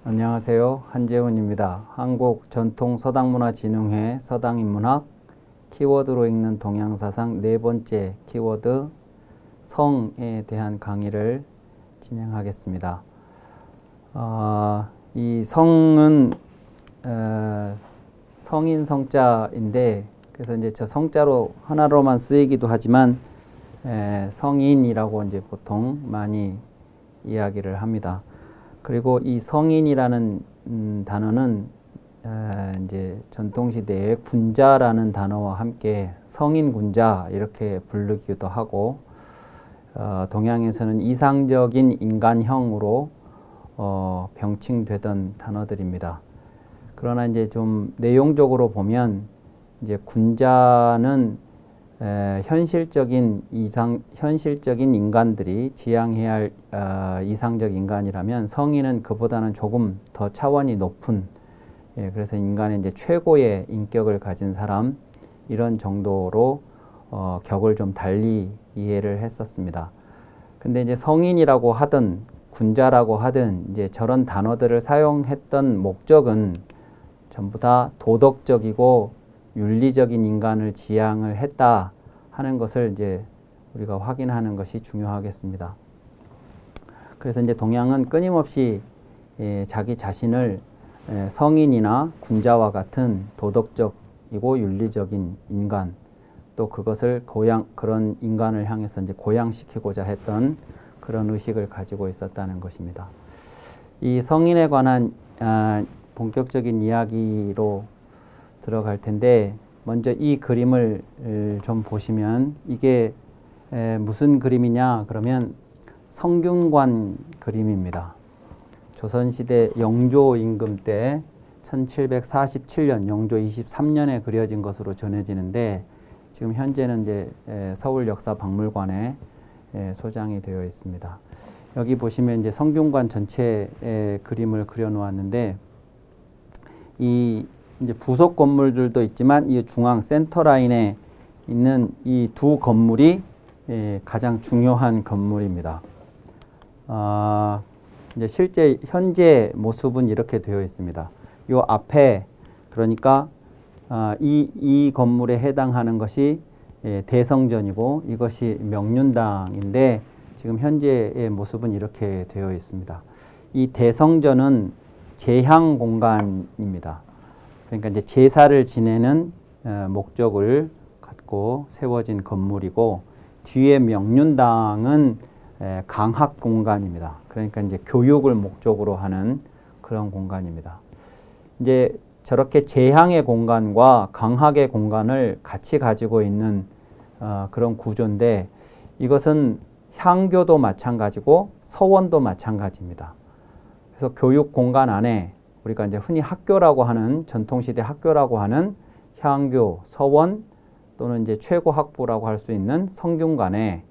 안녕하세요. 한재훈입니다. 한국전통서당문화진흥회 서당인문학 키워드로 읽는 동양사상 네 번째 키워드 성에 대한 강의를 진행하겠습니다. 이 성은 성인 성자인데 그래서 이제 저 성자로 하나로만 쓰이기도 하지만 성인이라고 이제 보통 많이 이야기를 합니다. 그리고 이 성인이라는 단어는 이제 전통시대에 군자라는 단어와 함께 성인 군자 이렇게 부르기도 하고 동양에서는 이상적인 인간형으로 병칭되던 단어들입니다. 그러나 이제 좀 내용적으로 보면 이제 군자는 현실적인 인간들이 지향해야 할 이상적 인간이라면 성인은 그보다는 조금 더 차원이 높은 그래서 인간의 이제 최고의 인격을 가진 사람 이런 정도로 격을 좀 달리 이해를 했었습니다. 근데 이제 성인이라고 하든 군자라고 하든 이제 저런 단어들을 사용했던 목적은 전부 다 도덕적이고 윤리적인 인간을 지향을 했다 하는 것을 이제 우리가 확인하는 것이 중요하겠습니다. 그래서 이제 동양은 끊임없이 자기 자신을 성인이나 군자와 같은 도덕적이고 윤리적인 인간 또 그것을 그런 인간을 향해서 이제 고양시키고자 했던 그런 의식을 가지고 있었다는 것입니다. 이 성인에 관한 본격적인 이야기로 들어갈 텐데 먼저 이 그림을 좀 보시면 이게 무슨 그림이냐 그러면 성균관 그림입니다. 조선시대 영조 임금 때 1747년 영조 23년에 그려진 것으로 전해지는데 지금 현재는 이제 서울역사박물관에 소장이 되어 있습니다. 여기 보시면 이제 성균관 전체의 그림을 그려 놓았는데 이 이제 부속 건물들도 있지만 이 중앙 센터 라인에 있는 이 두 건물이 가장 중요한 건물입니다. 이제 실제 현재 모습은 이렇게 되어 있습니다. 요 앞에 그러니까 이 건물에 해당하는 것이 대성전이고 이것이 명륜당인데 지금 현재의 모습은 이렇게 되어 있습니다. 이 대성전은 제향 공간입니다. 그러니까 이제 제사를 지내는 목적을 갖고 세워진 건물이고 뒤에 명륜당은 강학 공간입니다. 그러니까 이제 교육을 목적으로 하는 그런 공간입니다. 이제 저렇게 제향의 공간과 강학의 공간을 같이 가지고 있는 그런 구조인데 이것은 향교도 마찬가지고 서원도 마찬가지입니다. 그래서 교육 공간 안에 우리가 이제 흔히 학교라고 하는 전통시대 학교라고 하는 향교, 서원 또는 이제 최고학부라고 할 수 있는 성균관에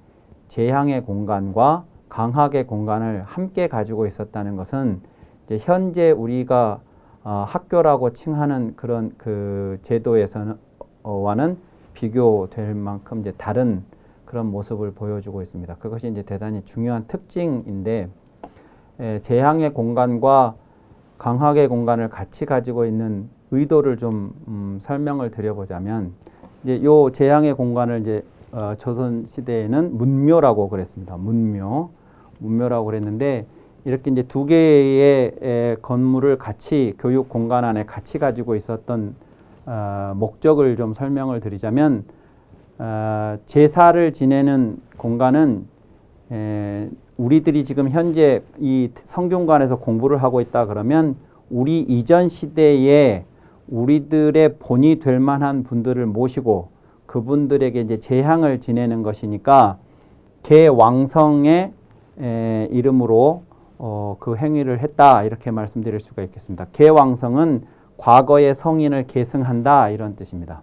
제향의 공간과 강학의 공간을 함께 가지고 있었다는 것은 이제 현재 우리가 학교라고 칭하는 그런 그 제도에서는 와는 비교될 만큼 이제 다른 그런 모습을 보여주고 있습니다. 그것이 이제 대단히 중요한 특징인데 제향의 공간과 강학의 공간을 같이 가지고 있는 의도를 좀 설명을 드려보자면 이제 요 제향의 공간을 이제 조선 시대에는 문묘라고 그랬습니다. 문묘라고 그랬는데 이렇게 이제 두 개의 건물을 같이 교육 공간 안에 같이 가지고 있었던 목적을 좀 설명을 드리자면 제사를 지내는 공간은 우리들이 지금 현재 이 성균관에서 공부를 하고 있다 그러면 우리 이전 시대에 우리들의 본이 될 만한 분들을 모시고 그분들에게 이제 제향을 지내는 것이니까 계왕성의 이름으로 그 행위를 했다 이렇게 말씀드릴 수가 있겠습니다. 계왕성은 과거의 성인을 계승한다 이런 뜻입니다.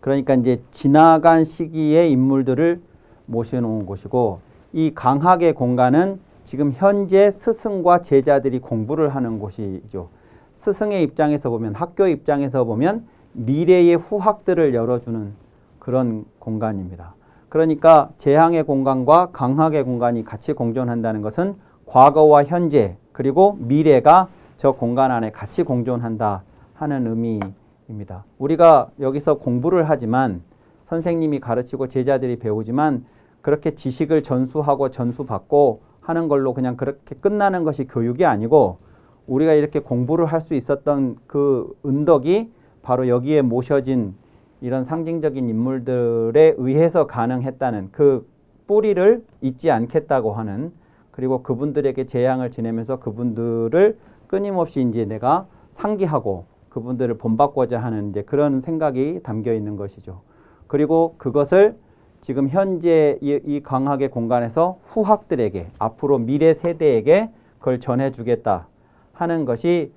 그러니까 이제 지나간 시기의 인물들을 모셔놓은 곳이고 이 강학의 공간은 지금 현재 스승과 제자들이 공부를 하는 곳이죠. 스승의 입장에서 보면 학교 입장에서 보면 미래의 후학들을 열어주는 그런 공간입니다. 그러니까 제향의 공간과 강학의 공간이 같이 공존한다는 것은 과거와 현재 그리고 미래가 저 공간 안에 같이 공존한다 하는 의미입니다. 우리가 여기서 공부를 하지만 선생님이 가르치고 제자들이 배우지만 그렇게 지식을 전수하고 전수받고 하는 걸로 그냥 그렇게 끝나는 것이 교육이 아니고 우리가 이렇게 공부를 할 수 있었던 그 은덕이 바로 여기에 모셔진 이런 상징적인 인물들에 의해서 가능했다는 그 뿌리를 잊지 않겠다고 하는, 그리고 그분들에게 재앙을 지내면서 그분들을 끊임없이 이제 내가 상기하고 그분들을 본받고자 하는 이제 그런 생각이 담겨 있는 것이죠. 그리고 그것을 지금 현재 이 강학의 공간에서 후학들에게, 앞으로 미래 세대에게 그걸 전해주겠다 하는 것이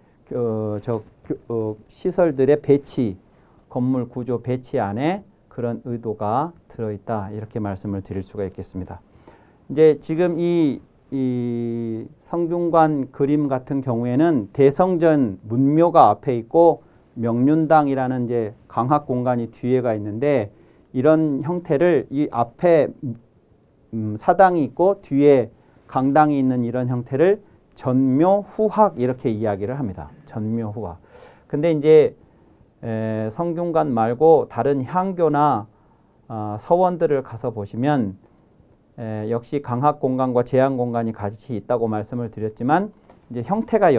시설들의 배치, 건물 구조 배치 안에 그런 의도가 들어있다, 이렇게 말씀을 드릴 수가 있겠습니다. 이제 지금 이 성균관 그림 같은 경우에는 대성전 문묘가 앞에 있고 명륜당이라는 이제 강학 공간이 뒤에가 있는데, 이런 형태를 이 앞에 사당이 있고 뒤에 강당이 있는 이런 형태를 전묘후학 이렇게 이야기를 합니다. 전묘후학. 근데 이제 성균관 말고 다른 향교나 서원들을 가서 보시면 역시 강학 공간과 제한 공간이 같이 있다고 말씀을 드렸지만, 이제 형태가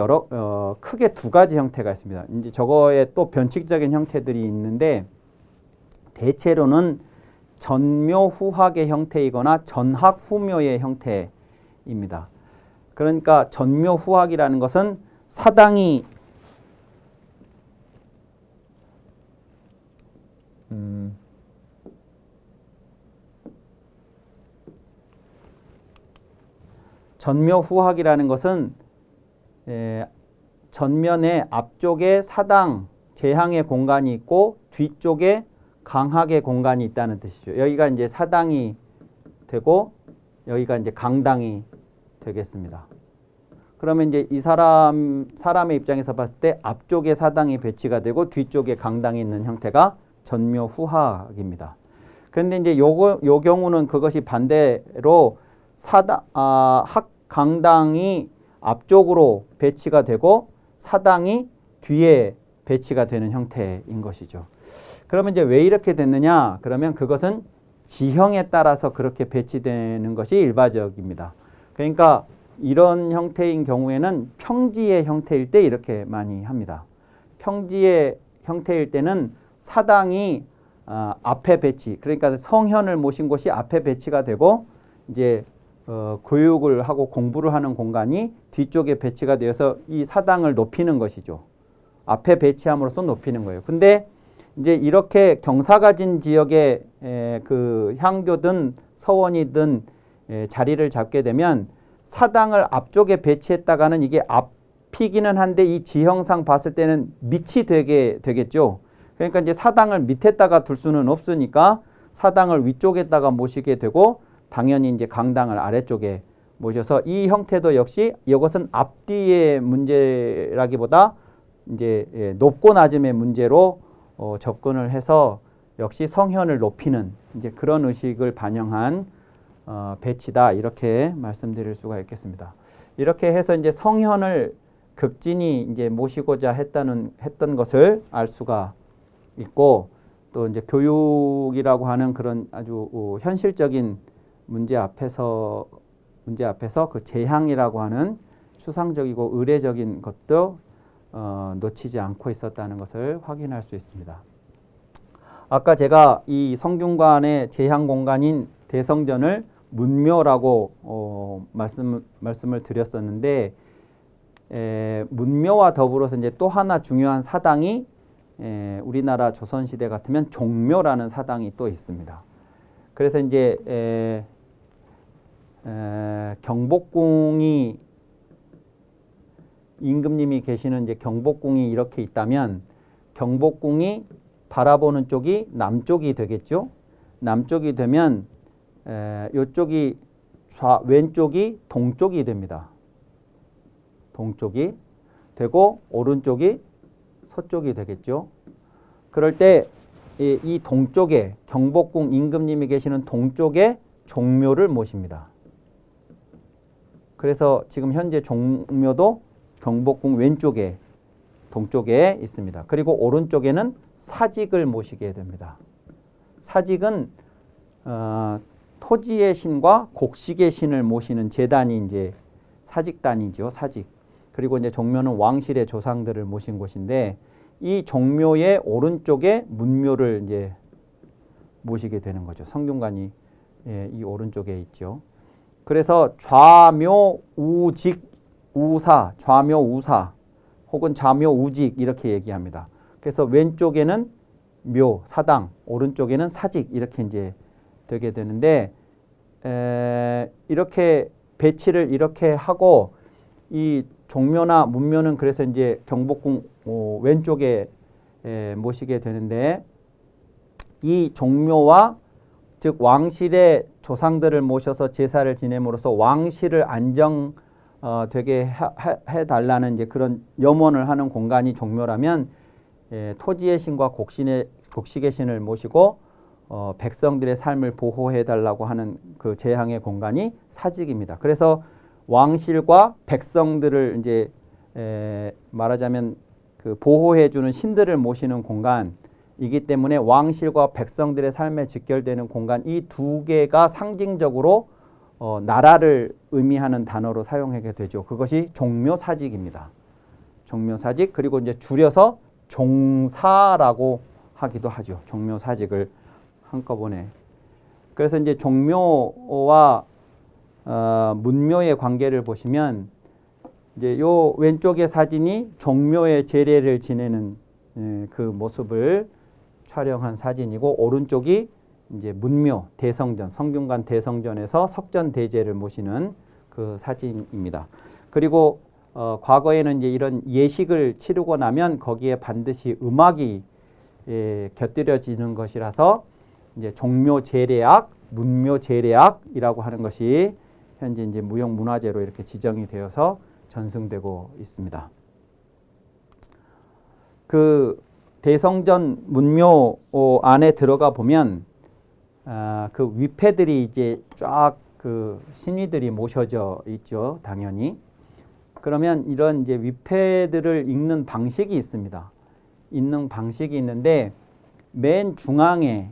크게 두 가지 형태가 있습니다. 이제 저거에 또 변칙적인 형태들이 있는데, 대체로는 전묘후학의 형태이거나 전학후묘의 형태입니다. 그러니까 전묘후학이라는 것은 사당이 전묘후학이라는 것은 전면에 앞쪽에 사당 제항의 공간이 있고 뒤쪽에 강학의 공간이 있다는 뜻이죠. 여기가 이제 사당이 되고 여기가 이제 강당이 되겠습니다. 그러면 이제 이 사람의 입장에서 봤을 때 앞쪽에 사당이 배치가 되고 뒤쪽에 강당이 있는 형태가 전묘후학입니다. 그런데 이제 요 경우는 그것이 반대로 강당이 앞쪽으로 배치가 되고 사당이 뒤에 배치가 되는 형태인 것이죠. 그러면 이제 왜 이렇게 됐느냐? 그러면 그것은 지형에 따라서 그렇게 배치되는 것이 일반적입니다. 그러니까 이런 형태인 경우에는 평지의 형태일 때 이렇게 많이 합니다. 평지의 형태일 때는 사당이 앞에 배치, 그러니까 성현을 모신 곳이 앞에 배치가 되고 이제 교육을 하고 공부를 하는 공간이 뒤쪽에 배치가 되어서 이 사당을 높이는 것이죠. 앞에 배치함으로써 높이는 거예요. 근데 이제 이렇게 경사가진 지역에 그 향교든 서원이든 자리를 잡게 되면 사당을 앞쪽에 배치했다가는 이게 앞이기는 한데 이 지형상 봤을 때는 밑이 되겠죠. 그러니까 이제 사당을 밑에다가 둘 수는 없으니까 사당을 위쪽에다가 모시게 되고 당연히 이제 강당을 아래쪽에 모셔서 이 형태도 역시 이것은 앞뒤의 문제라기보다 이제 높고 낮음의 문제로 접근을 해서 역시 성현을 높이는 이제 그런 의식을 반영한 배치다, 이렇게 말씀드릴 수가 있겠습니다. 이렇게 해서 이제 성현을 극진히 이제 모시고자 했던 것을 알 수가 있고, 또 이제 교육이라고 하는 그런 아주 현실적인 문제 앞에서 그 재향이라고 하는 추상적이고 의례적인 것도 놓치지 않고 있었다는 것을 확인할 수 있습니다. 아까 제가 이 성균관의 제향 공간인 대성전을 문묘라고 말씀을 드렸었는데, 문묘와 더불어서 이제 또 하나 중요한 사당이 우리나라 조선시대 같으면 종묘라는 사당이 또 있습니다. 그래서 이제 경복궁이 임금님이 계시는 이제 경복궁이 이렇게 있다면 경복궁이 바라보는 쪽이 남쪽이 되겠죠. 남쪽이 되면 이쪽이 왼쪽이 동쪽이 됩니다. 동쪽이 되고 오른쪽이 서쪽이 되겠죠. 그럴 때 이 동쪽에 경복궁 임금님이 계시는 동쪽에 종묘를 모십니다. 그래서 지금 현재 종묘도 경복궁 왼쪽에 동쪽에 있습니다. 그리고 오른쪽에는 사직을 모시게 됩니다. 사직은 토지의 신과 곡식의 신을 모시는 제단이 이제 사직단이죠. 사직. 그리고 이제 종묘는 왕실의 조상들을 모신 곳인데 이 종묘의 오른쪽에 문묘를 이제 모시게 되는 거죠. 성균관이 이 오른쪽에 있죠. 그래서 좌묘 우직 우사, 좌묘 우사 혹은 좌묘 우직 이렇게 얘기합니다. 그래서 왼쪽에는 묘, 사당, 오른쪽에는 사직 이렇게 이제 되게 되는데 이렇게 배치를 이렇게 하고 이 종묘나 문묘는 그래서 이제 경복궁 왼쪽에 모시게 되는데 이 종묘와 즉 왕실의 조상들을 모셔서 제사를 지냄으로써 왕실을 안정되게 해달라는 이제 그런 염원을 하는 공간이 종묘라면 토지의 신과 곡식의 신을 모시고 백성들의 삶을 보호해달라고 하는 그 제향의 공간이 사직입니다. 그래서 왕실과 백성들을 이제 말하자면 그 보호해주는 신들을 모시는 공간이기 때문에 왕실과 백성들의 삶에 직결되는 공간 이 두 개가 상징적으로 나라를 의미하는 단어로 사용하게 되죠. 그것이 종묘사직입니다. 종묘사직 그리고 이제 줄여서 종사라고 하기도 하죠. 종묘사직을 한꺼번에. 그래서 이제 종묘와 문묘의 관계를 보시면 이제 요 왼쪽의 사진이 종묘의 제례를 지내는 그 모습을 촬영한 사진이고 오른쪽이 이제 문묘 대성전 성균관 대성전에서 석전대제를 모시는 그 사진입니다. 그리고 과거에는 이제 이런 예식을 치르고 나면 거기에 반드시 음악이 곁들여지는 것이라서 이제 종묘 제례악, 문묘 제례악이라고 하는 것이 현재 이제 무형문화재로 이렇게 지정이 되어서 전승되고 있습니다. 그 대성전 문묘 안에 들어가 보면 그 위패들이 이제 쫙 그 신위들이 모셔져 있죠, 당연히. 그러면 이런 이제 위패들을 읽는 방식이 있습니다. 읽는 방식이 있는데 맨 중앙에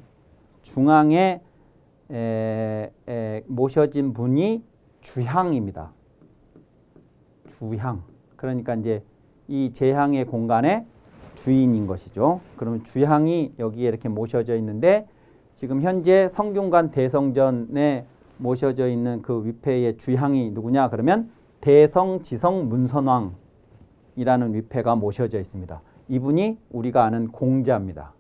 모셔진 분이 주향입니다. 주향. 그러니까 이제 이 제향의 공간의 주인인 것이죠. 그러면 주향이 여기에 이렇게 모셔져 있는데 지금 현재 성균관 대성전에 모셔져 있는 그 위패의 주향이 누구냐? 그러면 대성지성 문선왕이라는 위패가 모셔져 있습니다. 이분이 우리가 아는 공자입니다.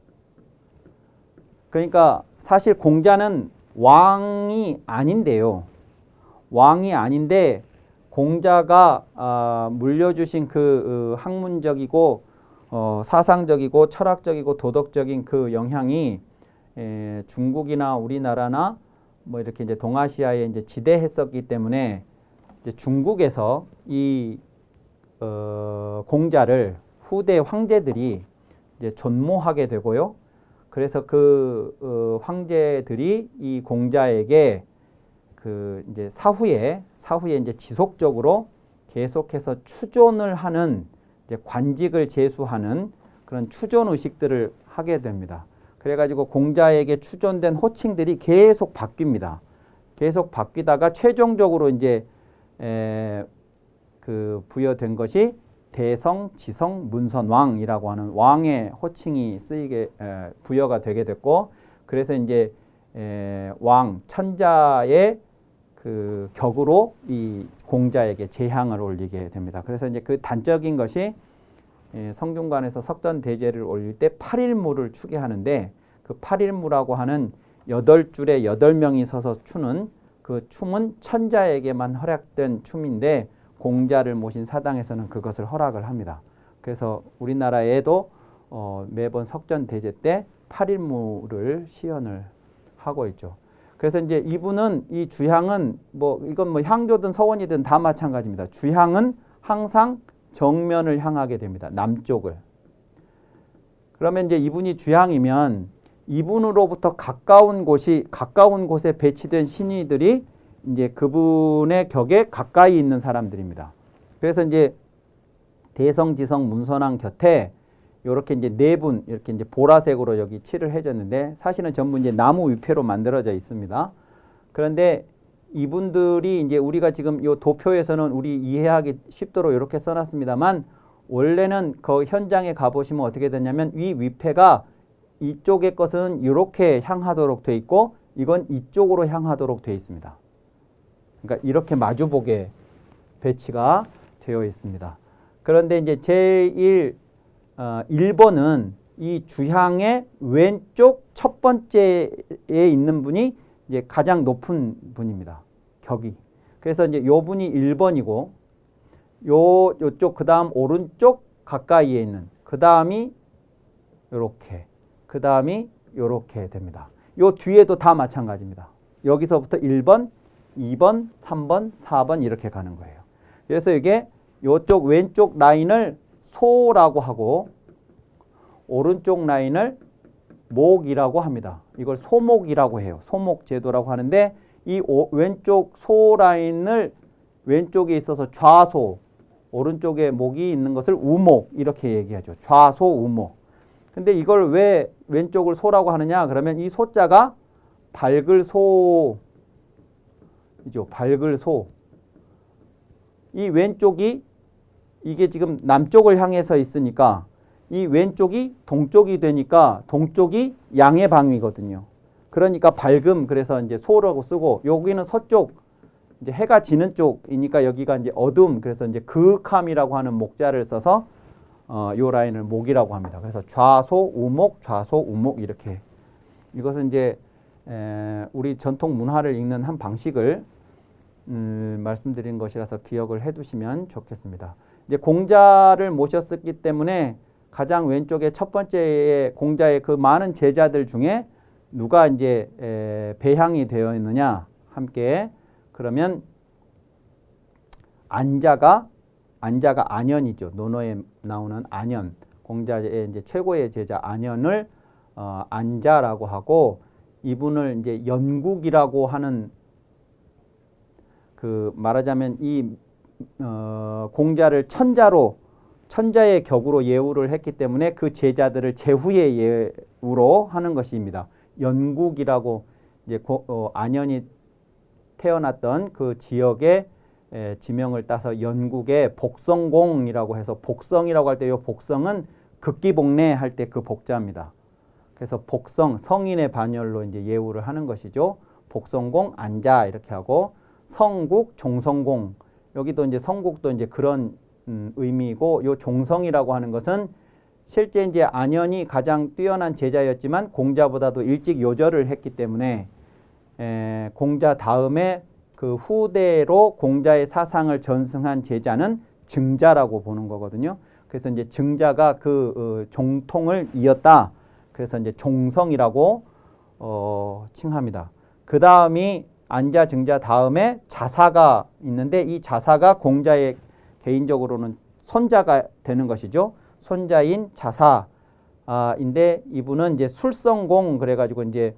그러니까 사실 공자는 왕이 아닌데요. 왕이 아닌데 공자가 물려주신 그 학문적이고 사상적이고 철학적이고 도덕적인 그 영향이 중국이나 우리나라나 뭐 이렇게 이제 동아시아에 이제 지대했었기 때문에 이제 중국에서 이 공자를 후대 황제들이 이제 존모하게 되고요. 그래서 그 황제들이 이 공자에게 그 이제 사후에 이제 지속적으로 계속해서 추존을 하는 이제 관직을 제수하는 그런 추존 의식들을 하게 됩니다. 그래가지고 공자에게 추존된 호칭들이 계속 바뀝니다. 계속 바뀌다가 최종적으로 이제 그 부여된 것이 대성, 지성, 문선왕이라고 하는 왕의 호칭이 쓰이게 부여가 되게 됐고, 그래서 이제 왕 천자의 그 격으로 이 공자에게 제향을 올리게 됩니다. 그래서 이제 그 단적인 것이 성균관에서 석전대제를 올릴 때 8일무를 추게 하는데 그 8일무라고 하는 8줄에 8명이 서서 추는 그 춤은 천자에게만 허락된 춤인데 공자를 모신 사당에서는 그것을 허락을 합니다. 그래서 우리나라에도 매번 석전대제 때 8일무를 시연을 하고 있죠. 그래서 이제 이분은 이 주향은 뭐 이건 뭐 향교든 서원이든 다 마찬가지입니다. 주향은 항상 정면을 향하게 됩니다. 남쪽을. 그러면 이제 이분이 주향이면 이분으로부터 가까운 곳에 배치된 신위들이 이제 그분의 격에 가까이 있는 사람들입니다. 그래서 이제 대성, 지성, 문선왕 곁에 요렇게 이제 네 분 이렇게 이제 보라색으로 여기 칠을 해줬는데 사실은 전부 이제 나무 위패로 만들어져 있습니다. 그런데 이분들이 이제 우리가 지금 요 도표에서는 우리 이해하기 쉽도록 이렇게 써놨습니다만 원래는 그 현장에 가보시면 어떻게 되냐면 이 위패가 이쪽의 것은 이렇게 향하도록 돼 있고 이건 이쪽으로 향하도록 돼 있습니다. 그러니까 이렇게 마주보게 배치가 되어 있습니다. 그런데 이제 제1 1번은 이 주향의 왼쪽 첫 번째에 있는 분이 이제 가장 높은 분입니다. 격이. 그래서 이제 요 분이 1번이고 요쪽 그다음 오른쪽 가까이에 있는 그다음이 요렇게 그다음이 요렇게 됩니다. 요 뒤에도 다 마찬가지입니다. 여기서부터 1번, 2번, 3번, 4번 이렇게 가는 거예요. 그래서 이게 요쪽 왼쪽 라인을 소라고 하고 오른쪽 라인을 목이라고 합니다. 이걸 소목이라고 해요. 소목 제도라고 하는데 이 왼쪽 소 라인을 왼쪽에 있어서 좌소, 오른쪽에 목이 있는 것을 우목 이렇게 얘기하죠. 좌소, 우목. 근데 이걸 왜 왼쪽을 소라고 하느냐? 그러면 이 소자가 밝을 소이죠. 밝을 소. 이 왼쪽이 이게 지금 남쪽을 향해서 있으니까 이 왼쪽이 동쪽이 되니까 동쪽이 양의 방위거든요. 그러니까 밝음 그래서 이제 소라고 쓰고 여기는 서쪽 이제 해가 지는 쪽이니까 여기가 이제 어둠 그래서 이제 극함이라고 하는 목자를 써서 요 라인을 목이라고 합니다. 그래서 좌소 우목 좌소 우목 이렇게 이것은 이제 우리 전통 문화를 읽는 한 방식을 말씀드린 것이라서 기억을 해두시면 좋겠습니다. 이제 공자를 모셨었기 때문에 가장 왼쪽에 첫 번째에 공자의 그 많은 제자들 중에 누가 이제 배향이 되어 있느냐 함께 그러면 안자가 안현이죠. 논어에 나오는 안현 공자의 이제 최고의 제자 안현을 안자라고 하고 이분을 이제 연국이라고 하는 그 말하자면 이 공자를 천자의 격으로 예우를 했기 때문에 그 제자들을 제후의 예우로 하는 것입니다. 연국이라고 이제 안현이 태어났던 그 지역의 지명을 따서 연국의 복성공이라고 해서 복성이라고 할 때 이 복성은 극기복례 할 때 그 복자입니다. 그래서 복성 성인의 반열로 이제 예우를 하는 것이죠. 복성공 안자 이렇게 하고 성국 종성공 여기도 이제 성국도 이제 그런 의미이고 요 종성이라고 하는 것은 실제 이제 안현이 가장 뛰어난 제자였지만 공자보다도 일찍 요절을 했기 때문에 공자 다음에 그 후대로 공자의 사상을 전승한 제자는 증자라고 보는 거거든요. 그래서 이제 증자가 그 종통을 이었다. 그래서 이제 종성이라고 칭합니다. 그 다음이 안자 증자 다음에 자사가 있는데 이 자사가 공자의 개인적으로는 손자가 되는 것이죠. 손자인 자사인데 이분은 이제 술성공 그래가지고 이제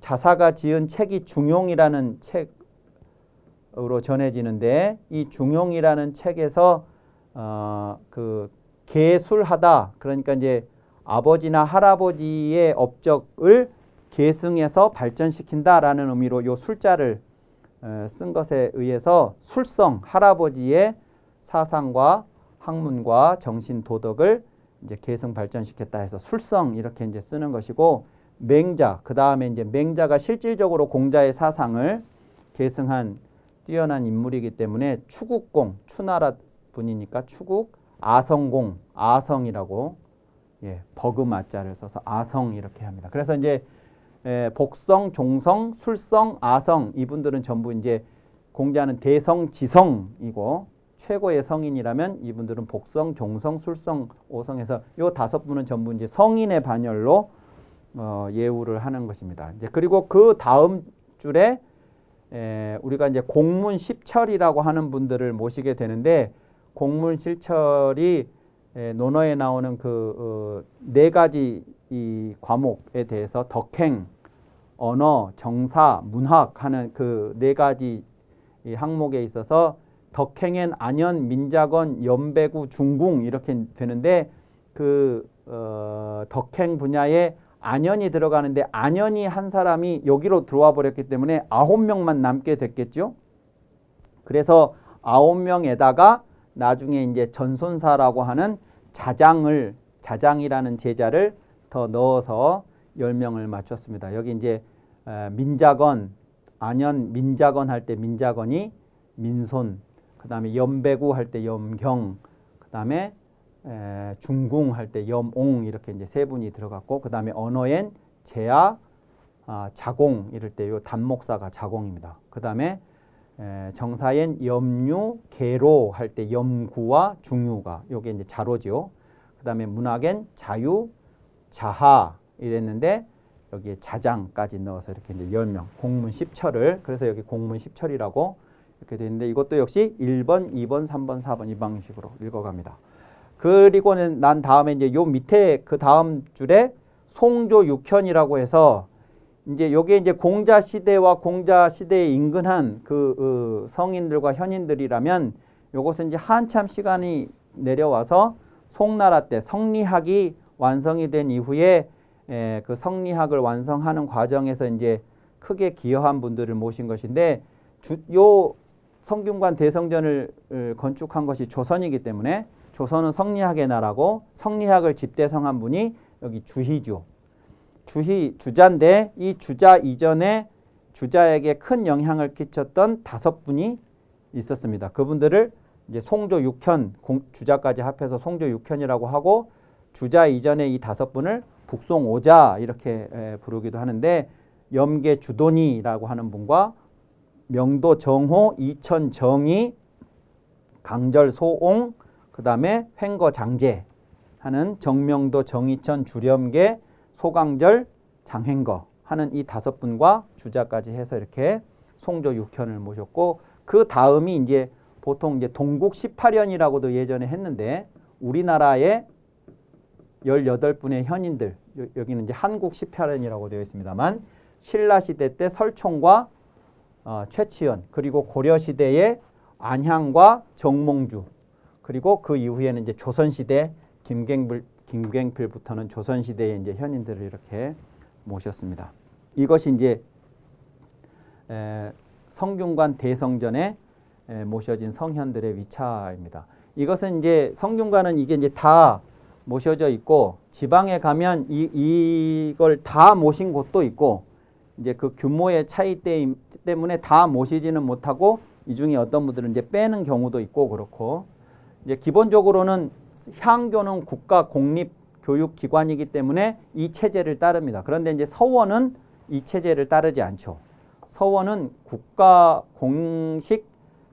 자사가 지은 책이 중용이라는 책으로 전해지는데 이 중용이라는 책에서 그 계술하다 그러니까 이제 아버지나 할아버지의 업적을 계승해서 발전시킨다라는 의미로 요 술자를 쓴 것에 의해서 술성 할아버지의 사상과 학문과 정신 도덕을 이제 계승 발전시켰다 해서 술성 이렇게 이제 쓰는 것이고 맹자 그 다음에 이제 맹자가 실질적으로 공자의 사상을 계승한 뛰어난 인물이기 때문에 추국공 추나라 분이니까 추국 아성공 아성이라고 버금아자를 써서 아성 이렇게 합니다. 그래서 이제 복성, 종성, 술성, 아성 이분들은 전부 이제 공자는 대성, 지성이고 최고의 성인이라면 이분들은 복성, 종성, 술성, 오성에서 요 다섯 분은 전부 이제 성인의 반열로 예우를 하는 것입니다. 이제 그리고 그 다음 줄에 우리가 이제 공문십철이라고 하는 분들을 모시게 되는데 공문십철이 논어에 나오는 그 네 가지 이 과목에 대해서 덕행, 언어, 정사, 문학 하는 그 네 가지 이 항목에 있어서 덕행엔 안현, 민자건, 연배구, 중궁 이렇게 되는데 그 덕행 분야에 안현이 들어가는데 안현이 한 사람이 여기로 들어와 버렸기 때문에 9명만 남게 됐겠죠. 그래서 9명에다가 나중에 이제 전손사라고 하는 자장이라는 제자를 더 넣어서 10명을 맞췄습니다. 여기 이제 민자건, 안현 민자건 할 때 민자건이 민손, 그 다음에 염배구 할 때 염경, 그 다음에 중궁 할 때 염옹 이렇게 이제 세 분이 들어갔고, 그 다음에 언어엔 제아, 자공 이럴 때 요 단목사가 자공입니다. 그 다음에 정사엔 염유, 계로 할 때 염구와 중유가 요게 이제 자로죠. 그 다음에 문학엔 자유, 자하 이랬는데 여기에 자장까지 넣어서 이렇게 이제 10명 공문 10철을, 그래서 여기 공문 10철이라고 이렇게 되어 있는데 이것도 역시 1번, 2번, 3번, 4번 이 방식으로 읽어갑니다. 그리고는 난 다음에 이제 요 밑에 그 다음 줄에 송조 육현이라고 해서 이제 요게 이제 공자 시대와 공자 시대에 인근한 그 성인들과 현인들이라면 요것은 이제 한참 시간이 내려와서 송나라 때 성리학이 완성이 된 이후에 그 성리학을 완성하는 과정에서 이제 크게 기여한 분들을 모신 것인데 요 성균관 대성전을 건축한 것이 조선이기 때문에 조선은 성리학의 나라고 성리학을 집대성한 분이 여기 주희죠. 주자인데 이 주자 이전에 주자에게 큰 영향을 끼쳤던 5분이 있었습니다. 그분들을 이제 송조 육현, 주자까지 합해서 송조 육현이라고 하고 주자 이전에 이 5분을 북송오자 이렇게 부르기도 하는데 염계 주돈이라고 하는 분과 명도 정호, 이천 정희, 강절 소옹, 그 다음에 횡거 장제 하는 정명도, 정이천, 주렴계, 소강절, 장횡거 하는 이 5분과 주자까지 해서 이렇게 송조 육현을 모셨고, 그 다음이 이제 보통 이제 동국 18현이라고도 예전에 했는데 우리나라의 18분의 현인들, 여기는 이제 한국 18현이라고 되어 있습니다만 신라시대 때 설총과 최치현, 그리고 고려시대의 안향과 정몽주, 그리고 그 이후에는 이제 조선시대 김갱필부터는 조선시대의 이제 현인들을 이렇게 모셨습니다. 이것이 이제 성균관 대성전에 모셔진 성현들의 위차입니다. 이것은 이제 성균관은 이게 이제 다 모셔져 있고 지방에 가면 이걸 다 모신 곳도 있고 이제 그 규모의 차이 때문에 다 모시지는 못하고 이 중에 어떤 분들은 이제 빼는 경우도 있고 그렇고, 이제 기본적으로는 향교는 국가 공립 교육기관이기 때문에 이 체제를 따릅니다. 그런데 이제 서원은 이 체제를 따르지 않죠. 서원은 국가 공식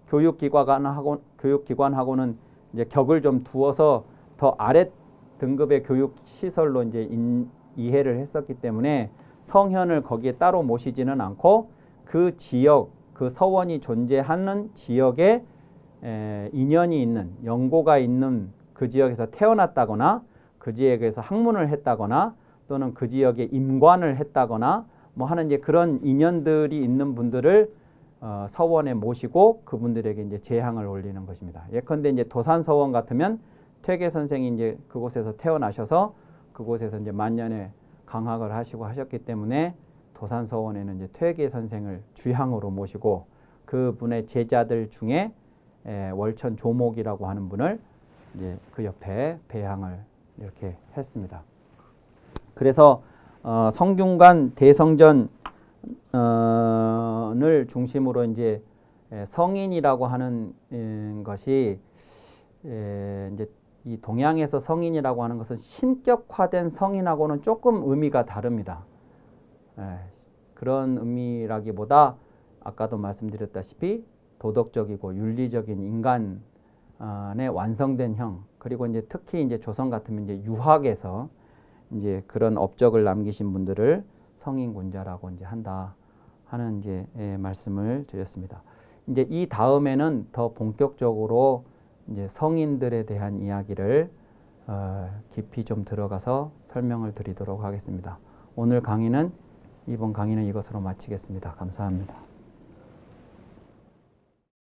교육기관하고는 이제 격을 좀 두어서 더 아래 등급의 교육 시설로 이제 이해를 했었기 때문에 성현을 거기에 따로 모시지는 않고 그 지역, 그 서원이 존재하는 지역에 인연이 있는, 연고가 있는 그 지역에서 태어났다거나 그 지역에서 학문을 했다거나 또는 그 지역에 임관을 했다거나 뭐 하는 이제 그런 인연들이 있는 분들을 서원에 모시고 그분들에게 이제 제향을 올리는 것입니다. 예컨대 이제 도산서원 같으면 퇴계 선생이 이제 그곳에서 태어나셔서 그곳에서 이제 만년에 강학을 하시고 하셨기 때문에 도산서원에는 이제 퇴계 선생을 주향으로 모시고 그분의 제자들 중에 월천 조목이라고 하는 분을 이제 그 옆에 배향을 이렇게 했습니다. 그래서 성균관 대성전을 중심으로 이제 성인이라고 하는 것이 이제 이 동양에서 성인이라고 하는 것은 신격화된 성인하고는 조금 의미가 다릅니다. 그런 의미라기보다 아까도 말씀드렸다시피 도덕적이고 윤리적인 인간의 완성된 형, 그리고 이제 특히 이제 조선 같으면 이제 유학에서 이제 그런 업적을 남기신 분들을 성인군자라고 이제 한다 하는 이제 말씀을 드렸습니다. 이제 이 다음에는 더 본격적으로 이제 성인들에 대한 이야기를 깊이 좀 들어가서 설명을 드리도록 하겠습니다. 오늘 강의는 이번 강의는 이것으로 마치겠습니다. 감사합니다.